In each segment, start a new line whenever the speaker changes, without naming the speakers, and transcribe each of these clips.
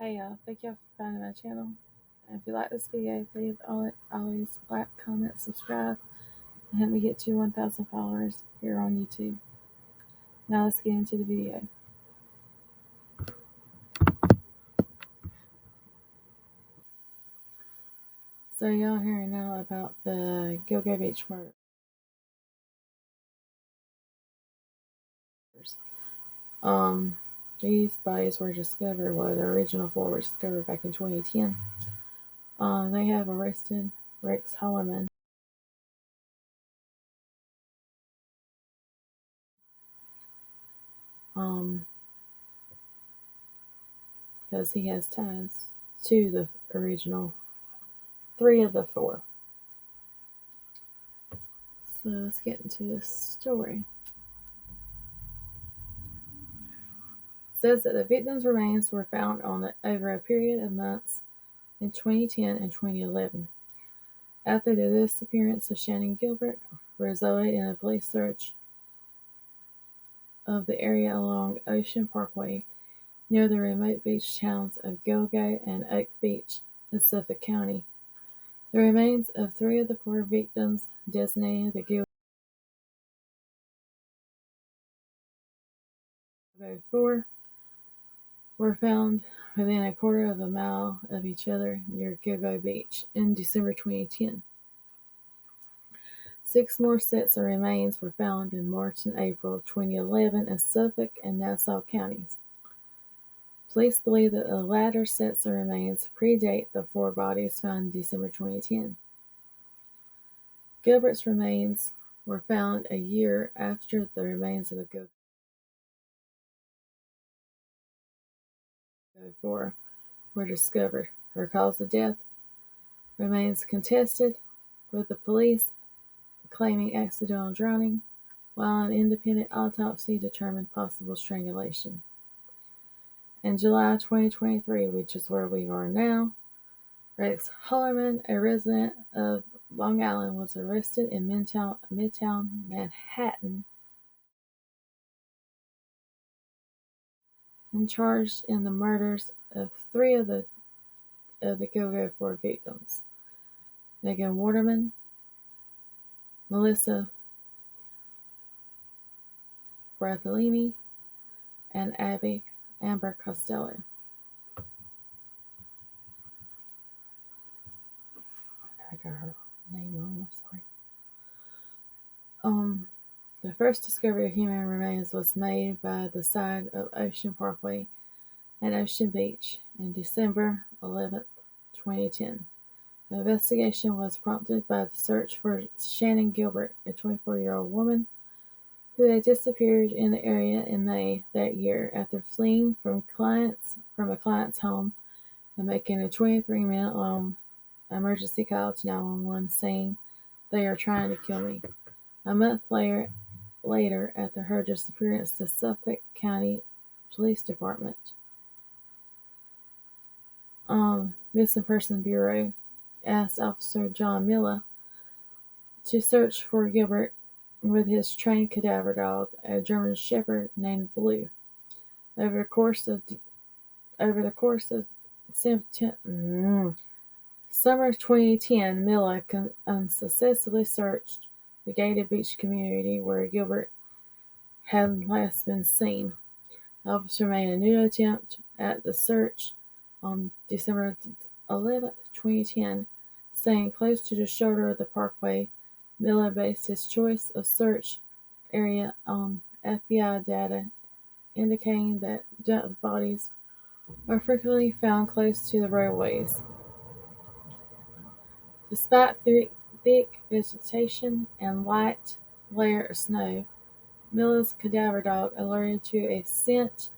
Hey y'all, thank y'all for finding my channel. And if you like this video, please always like, comment, subscribe, and help me get to 1,000 followers here on YouTube. Now let's get into the video. So y'all hearing now about the Gilgo Beach murders. Um, these bodies were discovered, well, the original four were discovered back in 2010. They have arrested Rex Hollerman. Because he has ties to the original three of the four. So let's get into this story. It says that the victims' remains were found over a period of months in 2010 and 2011. After the disappearance of Shannon Gilbert resulted in a police search of the area along Ocean Parkway near the remote beach towns of Gilgo and Oak Beach in Suffolk County. The remains of three of the four victims, designated the Gilgo Four, were found within a quarter of a mile of each other near Gilgo Beach in December 2010. 6 more sets of remains were found in March and April 2011 in Suffolk and Nassau counties. Police believe that the latter sets of remains predate the 4 bodies found in December 2010. Gilbert's remains were found a year after the remains of the Gilgo Four were discovered. Her cause of death remains contested, with the police claiming accidental drowning, while an independent autopsy determined possible strangulation. In July 2023, which is where we are now, Rex Hollerman, a resident of Long Island, was arrested in Midtown Manhattan and charged in the murders of 3 of the Gilgo Four victims: Megan Waterman, Melissa Barthelemy, and Amber Costello. I got her name wrong, I'm sorry. The first discovery of human remains was made by the side of Ocean Parkway and Ocean Beach in December 11, 2010. The investigation was prompted by the search for Shannon Gilbert, a 24-year-old woman who had disappeared in the area in May that year after fleeing from a client's home and making a 23-minute-long emergency call to 911 saying, "They are trying to kill me." A month later, after her disappearance, the Suffolk County Police Department Missing Person Bureau asked Officer John Miller to search for Gilbert with his trained cadaver dog, a German Shepherd named Blue. Over the course of summer 2010, Miller unsuccessfully searched the gated beach community where Gilbert had last been seen. The officer made a new attempt at the search on December 11, 2010, staying close to the shoulder of the parkway. Miller based his choice of search area on FBI data indicating that dead bodies are frequently found close to the roadways. Despite thick vegetation and light layer of snow, Miller's cadaver dog alerted to a scent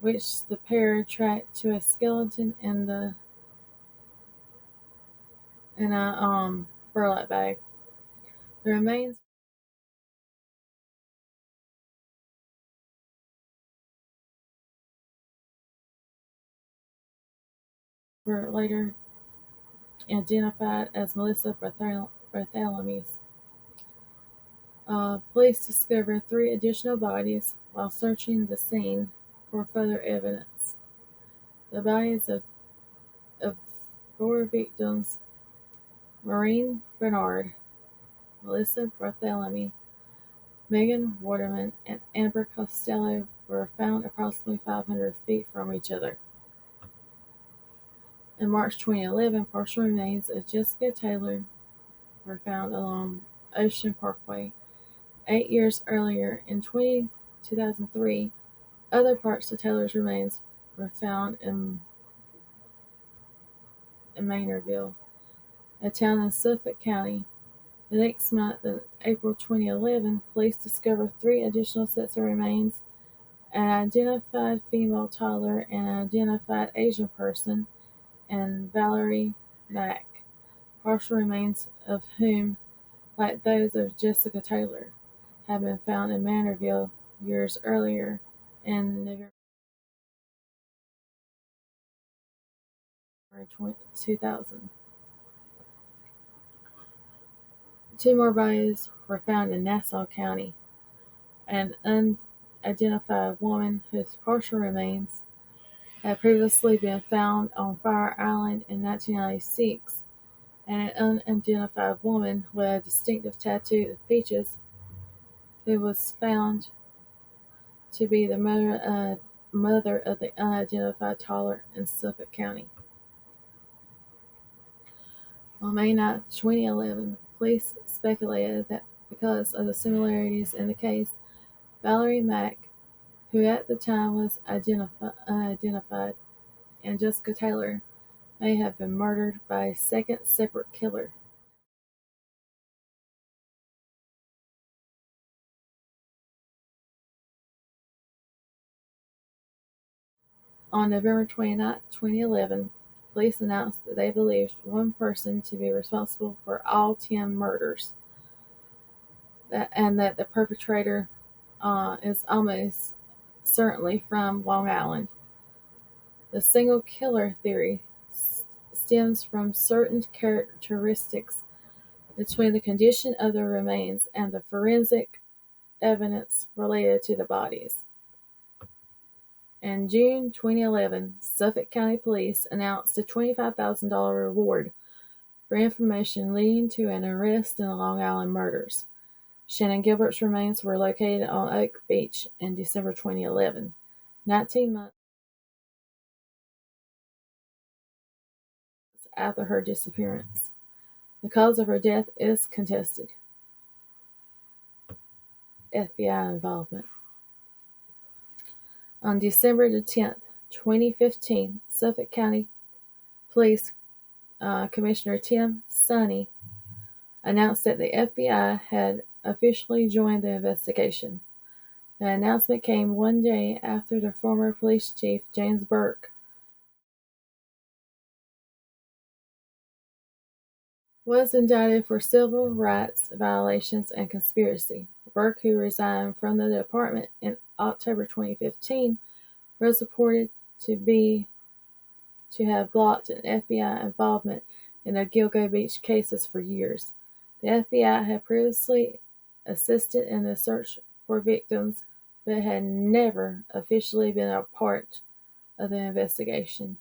which the pair tracked to a skeleton in a burlap bag. The remains were later identified as Melissa Barthelme's. Police discovered 3 additional bodies while searching the scene for further evidence. The bodies of four victims, Maureen Bernard, Melissa Barthélemy, Megan Waterman, and Amber Costello, were found approximately 500 feet from each other. In March 2011, partial remains of Jessica Taylor were found along Ocean Parkway. 8 years earlier, in 2003, other parts of Taylor's remains were found in Maynardville, a town in Suffolk County. The next month, in April 2011, police discovered three additional sets of remains: an identified female toddler and an identified Asian person, and Valerie Mack, partial remains of whom, like those of Jessica Taylor, had been found in Manorville years earlier in November 2000. Two more bodies were found in Nassau County: an unidentified woman whose partial remains had previously been found on Fire Island in 1996, and an unidentified woman with a distinctive tattoo of peaches who was found to be the mother of the unidentified toddler in Suffolk County. On May 9, 2011, police speculated that because of the similarities in the case, Valerie Mack, who at the time was unidentified, and Jessica Taylor may have been murdered by a second separate killer. On November 29, 2011, police announced that they believed one person to be responsible for all 10 murders, and that the perpetrator is almost certainly from Long Island. The single killer theory stems from certain characteristics between the condition of the remains and the forensic evidence related to the bodies. In June 2011, Suffolk County Police announced a $25,000 reward for information leading to an arrest in the Long Island murders. Shannon Gilbert's remains were located on Oak Beach in December 2011, 19 months after her disappearance. The cause of her death is contested. FBI involvement. On December the 10th, 2015, Suffolk County Police Commissioner Tim Sonny announced that the FBI had officially joined the investigation. The announcement came one day after the former police chief, James Burke, was indicted for civil rights violations and conspiracy. Burke, who resigned from the department in October 2015, was reported to have blocked an FBI involvement in the Gilgo Beach cases for years. The FBI had previously assisted in the search for victims, but had never officially been a part of the investigation.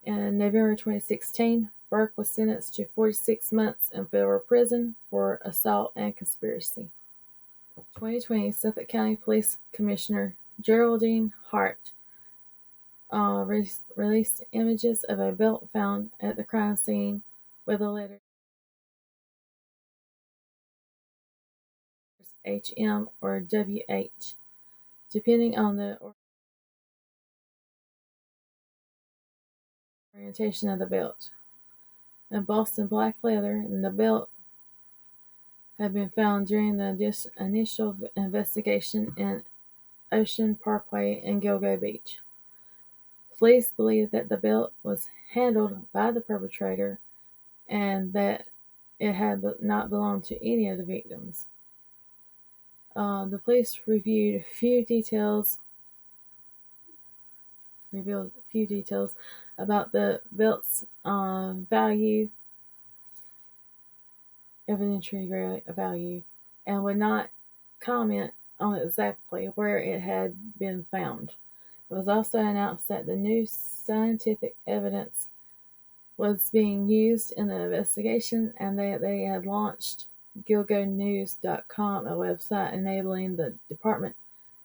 In November 2016, Burke was sentenced to 46 months in federal prison for assault and conspiracy. 2020, Suffolk County Police Commissioner Geraldine Hart released images of a belt found at the crime scene with the letters HM or WH, depending on the orientation of the belt. Embossed in black leather, and the belt had been found during the initial investigation in Ocean Parkway in Gilgo Beach. Police believe that the belt was handled by the perpetrator and that it had not belonged to any of the victims. The police revealed a few details about the belt's value, evidentiary value, and would not comment on exactly where it had been found. It It was also announced that the new scientific evidence was being used in the investigation and that they had launched GilgoNews.com, a website enabling the department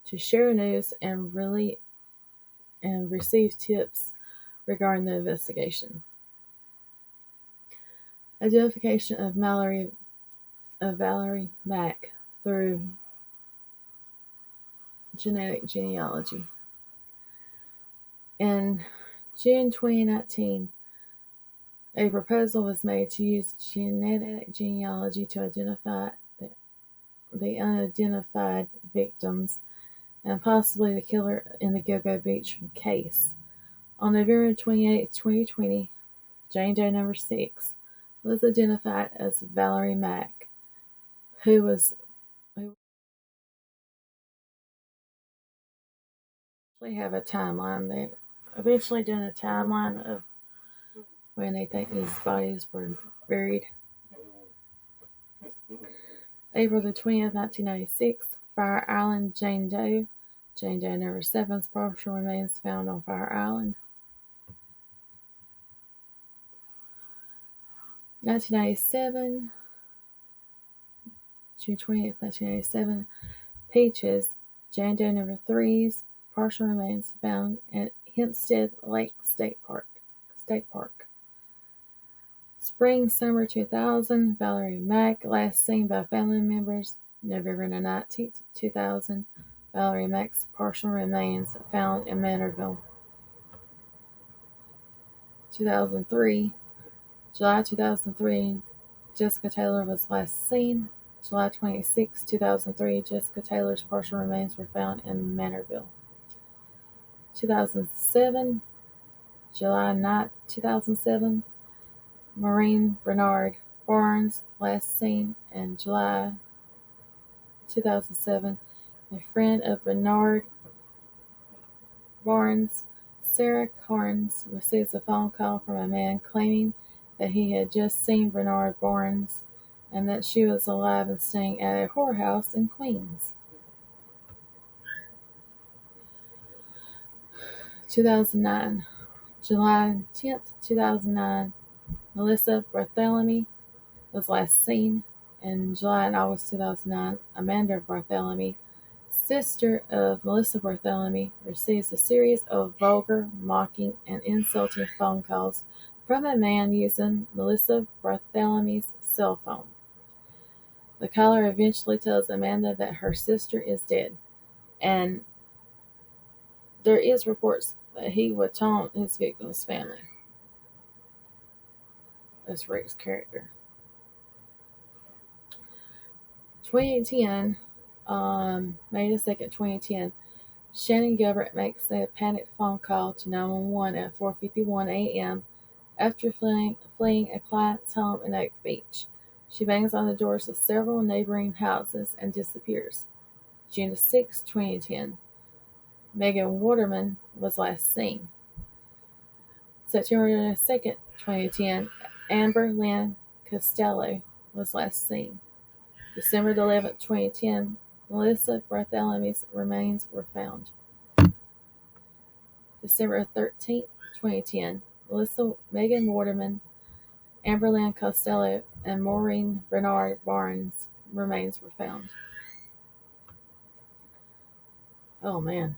to share news and receive tips regarding the investigation. Identification of Valerie Mack through genetic genealogy. In June 2019, a proposal was made to use genetic genealogy to identify the unidentified victims and possibly the killer in the Gilgo Beach case. On November 28, 2020, Jane Doe number 6 was identified as Valerie Mack, who actually have a timeline. They eventually done a timeline of when they think these bodies were buried. April the 20th, 1996, Fire Island, Jane Doe. Jane Doe number 7's partial remains found on Fire Island. 1997, June 20th, 1997, Peaches, Jane Doe number 3's partial remains found at Hempstead Lake State Park. Spring, summer 2000, Valerie Mack, last seen by family members, November 19th, 2000. Valerie Mack's partial remains found in Manorville. 2003, July 2003, Jessica Taylor was last seen. July 26, 2003, Jessica Taylor's partial remains were found in Manorville. 2007, July 9, 2007, Maureen Bernard Barnes, last seen in July 2007. A friend of Bernard Barnes, Sarah Carnes, receives a phone call from a man claiming that he had just seen Bernard Barnes and that she was alive and staying at a whorehouse in Queens. 2009, July 10th, 2009, Melissa Bartholomew was last seen. In July and August 2009, Amanda Bartholomew, sister of Melissa Bartholomew, receives a series of vulgar, mocking, and insulting phone calls from a man using Melissa Bartholomew's cell phone. The caller eventually tells Amanda that her sister is dead, and there is reports that he would taunt his victim's family. That's Rick's character. 2010, May the 2nd, 2010, Shannon Gilbert makes a panicked phone call to 911 at 4:51 a.m. after fleeing a client's home in Oak Beach. She bangs on the doors of several neighboring houses and disappears. June 6, 2010, Megan Waterman was last seen. September 2nd, 2010, Amber Lynn Costello was last seen. December 11th, 2010, Melissa Bartholomew's remains were found. December 13th, 2010, Megan Waterman, Amber Lynn Costello, and Maureen Bernard Barnes' remains were found. Oh man,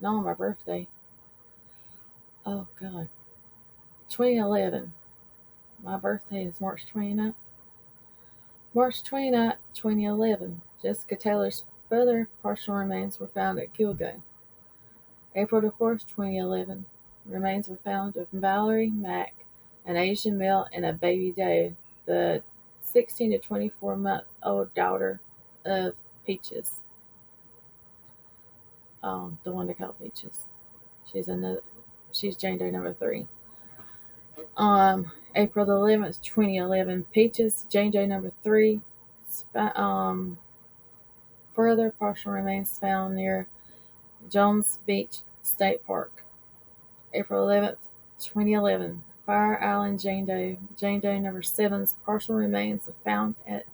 not on my birthday. Oh God. 2011. My birthday is March 29th. March 29th, 2011. Jessica Taylor's further partial remains were found at Gilgo. April 4th, 2011. Remains were found of Valerie Mack, an Asian male, and a baby doe, the 16 to 24-month-old daughter of Peaches. The one they call Peaches. She's Jane Doe number 3. April 11th, 2011, Peaches, Jane Doe number 3. Further partial remains found near Jones Beach State Park. April 11th, 2011, Fire Island, Jane Doe number 7's partial remains found at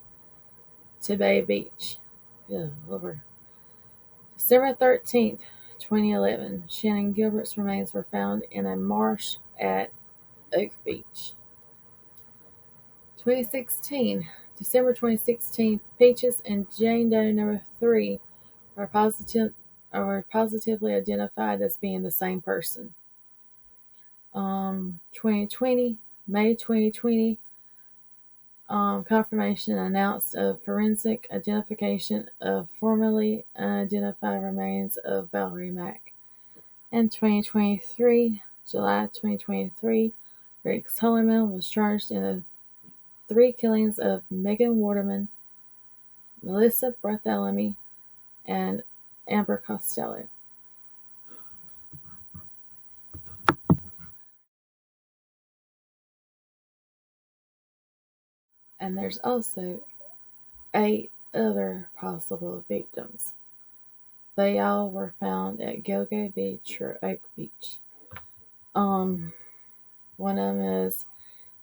Tammy Beach. Good Lord. December 13th, 2011, Shannon Gilbert's remains were found in a marsh at Oak Beach. 2016, December 2016, Peaches and Jane Doe number 3 were positively identified as being the same person. 2020, May 2020, confirmation announced of forensic identification of formerly unidentified remains of Valerie Mack. In 2023, July 2023, Rex Hullerman was charged in the 3 killings of Megan Waterman, Melissa Bartholomew, and Amber Costello. And there's also 8 other possible victims. They all were found at Gilgo Beach or Oak Beach. One of them is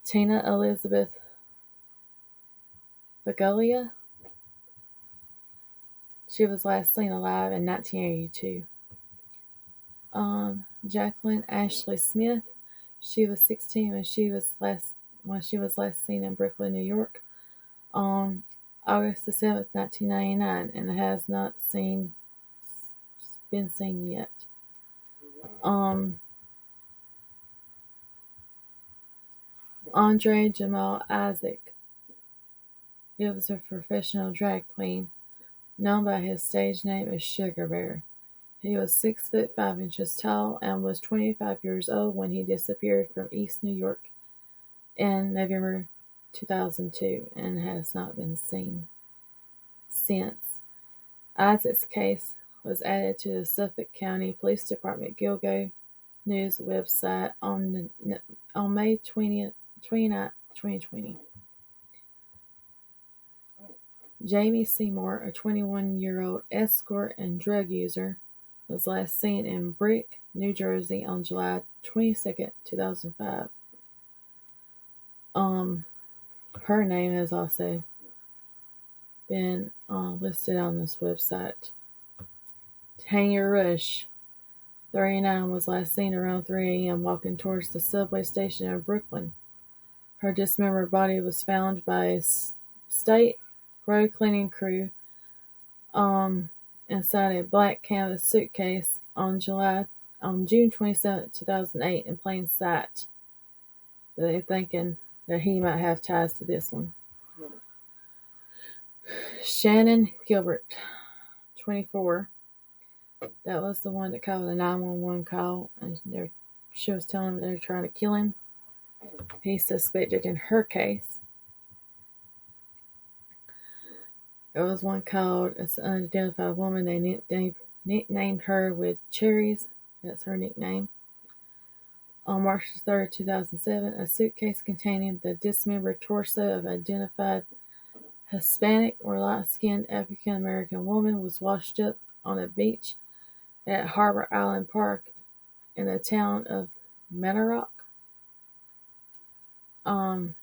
Tina Elizabeth Begulia. She was last seen alive in 1982. Jacqueline Ashley Smith. She was 16 when she was last seen in Brooklyn, New York, on August the 7th, 1999, and has not been seen yet. Andre Jamal Isaac. He was a professional drag queen, known by his stage name as Sugar Bear. He was 6 foot 5 inches tall and was 25 years old when he disappeared from East New York in November 2002 and has not been seen since. Isaac's case was added to the Suffolk County Police Department Gilgo News website on May 20th, 2020. Jamie Seymour, a 21-year-old escort and drug user, was last seen in Brick, New Jersey on July 22nd, 2005. Her name has also been listed on this website. Tanya Rush, 39, was last seen around 3 a.m. walking towards the subway station in Brooklyn. Her dismembered body was found by a state road cleaning crew inside a black canvas suitcase on June 27, 2008, in plain sight. They're thinking that he might have ties to this one. Shannon Gilbert, 24. That was the one that called a 911 call, and she was telling him they were trying to kill him. He's suspected in her case. There was one called an unidentified woman. They nicknamed her with Cherries. That's her nickname. On March 3rd, 2007, a suitcase containing the dismembered torso of identified Hispanic or light-skinned African American woman was washed up on a beach at Harbor Island Park in the town of Manarock. The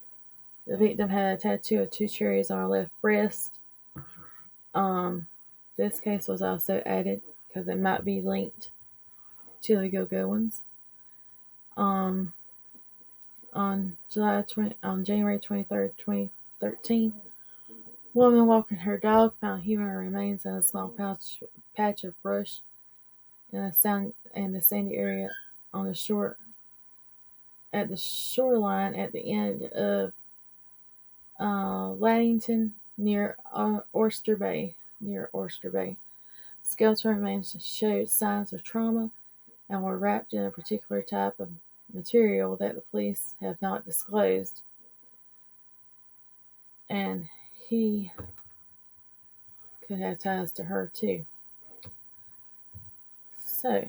victim had a tattoo of 2 cherries on her left breast. This case was also added because it might be linked to the Gilgo ones. On January 23rd, 2013, woman walking her dog found human remains in a small patch of brush in the sandy area on the shore at the shoreline at the end of Laddington near Oyster Bay. Skeletal remains showed signs of trauma and were wrapped in a particular type of material that the police have not disclosed. And he could have ties to her too. So,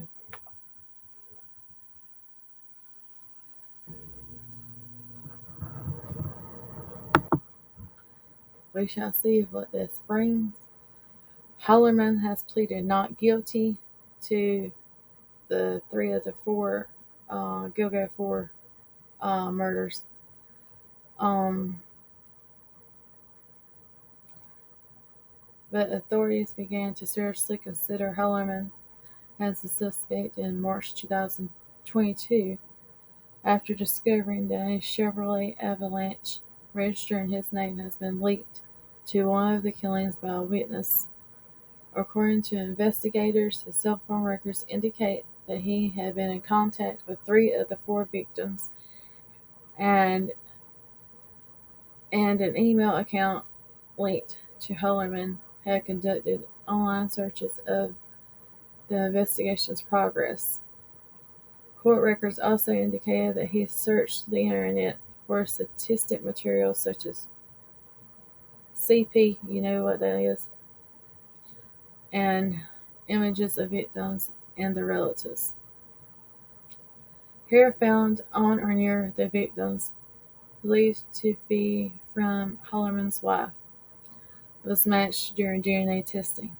we shall see what this brings. Hollerman has pleaded not guilty to the 3 of the 4 Gilgo 4 murders. But authorities began to seriously consider Hollerman as a suspect in March 2022 after discovering that a Chevrolet Avalanche registered in his name has been leaked to one of the killings by a witness. According to investigators, his cell phone records indicate that he had been in contact with 3 of the 4 victims, and an email account linked to Hollerman had conducted online searches of the investigation's progress. Court records also indicated that he searched the internet for statistic material such as CP, you know what that is, and images of victims and their relatives. Hair found on or near the victims, believed to be from Hollerman's wife, was matched during DNA testing.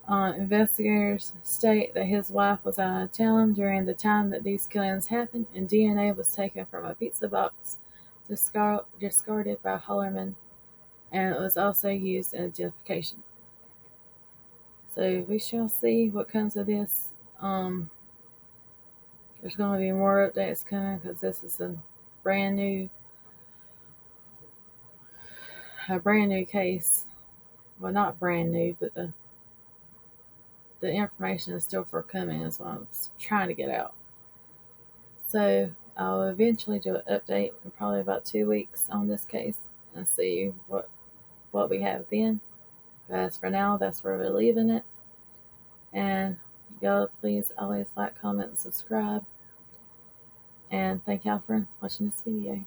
Investigators state that his wife was out of town during the time that these killings happened, and DNA was taken from a pizza box discarded by Hollerman, and it was also used in identification. So we shall see what comes of this. There's going to be more updates coming because this is a brand new case. Well, not brand new, but the information is still forthcoming. Is what I was trying to get out. So I'll eventually do an update in probably about 2 weeks on this case and see what we have then. But as for now, that's where we're leaving it. And y'all please always like, comment, and subscribe. And thank y'all for watching this video.